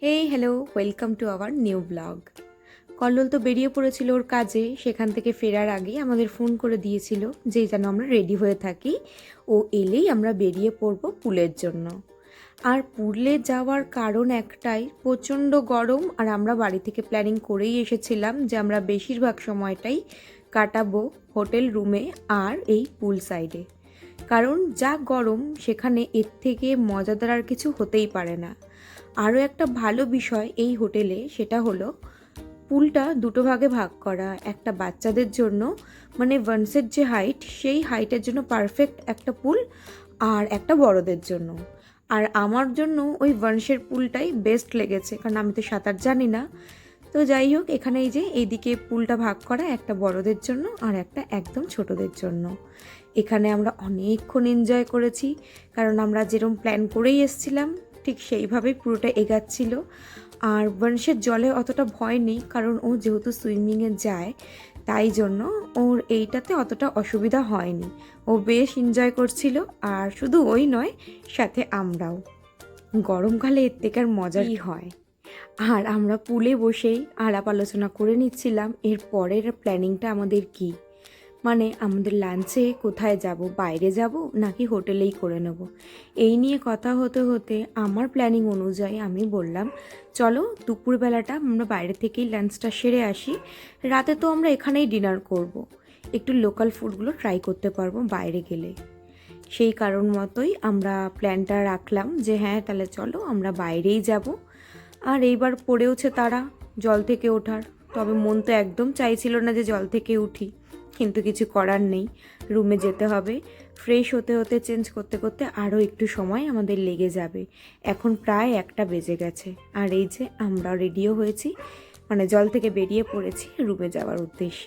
Hey hello, welcome to our new blog. Kallol তো বেরিয়ে পড়েছিল ওর কাজে। সেখান থেকে ফেরার আগে আমাদের ফোন করে দিয়েছিল যে যেন আমরা রেডি হয়ে থাকি। ও এলেই আমরা বেরিয়ে পড়ব পুলের জন্য। আর পুলে যাওয়ার কারণ একটাই, প্রচণ্ড গরম। আর আমরা বাড়ি থেকে প্ল্যানিং করেই এসেছিলাম যে আমরা বেশিরভাগ সময়টাই কাটাবো হোটেল রুমে আর এই পুল সাইডে। কারণ যা গরম সেখানে এর থেকে মজাদার আর কিছু হতেই পারে না। আরও একটা ভালো বিষয় এই হোটেলে, সেটা হলো পুলটা দুটো ভাগে ভাগ করা। একটা বাচ্চাদের জন্য, মানে ওয়ান্সের যে হাইট সেই হাইটের জন্য পারফেক্ট একটা পুল, আর একটা বড়দের জন্য। আর আমার জন্য ওই ওয়ান্সের পুলটাই বেস্ট লেগেছে, কারণ আমি তো সাঁতার জানি না। তো যাই হোক, এখানে এই যে এইদিকে পুলটা ভাগ করা, একটা বড়দের জন্য আর একটা একদম ছোটদের জন্য। এখানে আমরা অনেকক্ষণ এনজয় করেছি, কারণ আমরা যেরকম প্ল্যান করেই এসেছিলাম ঠিক সেইভাবেই পুরোটা এগাচ্ছিল। আর বংশের জলে অতটা ভয় নেই, কারণ ও যেহেতু সুইমিংয়ে যায়, তাই জন্য ওর এইটাতে অতটা অসুবিধা হয়নি। ও বেশ এনজয় করছিল। আর শুধু ওই নয়, সাথে আমরাও। গরমকালে এর থেকে আর মজাই হয়। আর আমরা পুলে বসেই আলাপ আলোচনা করে নিচ্ছিলাম এর পরের প্ল্যানিংটা আমাদের কি, মানে আমাদের লাঞ্চে কোথায় যাব, বাইরে যাব নাকি হোটেলেই করে নেব। এই নিয়ে কথা হতে হতে আমার প্ল্যানিং অনুযায়ী আমি বললাম, চলো দুপুরবেলাটা আমরা বাইরে থেকেই লাঞ্চটা সেরে আসি। রাতে তো আমরা এখানেই ডিনার করব, একটু লোকাল ফুডগুলো ট্রাই করতে পারবো বাইরে গেলে। সেই কারণ মতোই আমরা প্ল্যানটা রাখলাম যে হ্যাঁ তাহলে চলো আমরা বাইরেই যাব। আর এইবার পড়েওছে তারা জল থেকে ওঠার। তবে মন তো একদম চাইছিল না যে জল থেকে উঠি, কিন্তু কিছু করার নেই, রুমে যেতে হবে। ফ্রেশ হতে হতে চেঞ্জ করতে করতে আরও একটু সময় আমাদের লেগে যাবে। এখন প্রায় 1টা বেজে গেছে। আর এই যে আমরা রেডিও হয়েছি, মানে জল থেকে বেরিয়ে পড়েছি রুমে যাওয়ার উদ্দেশ্যে।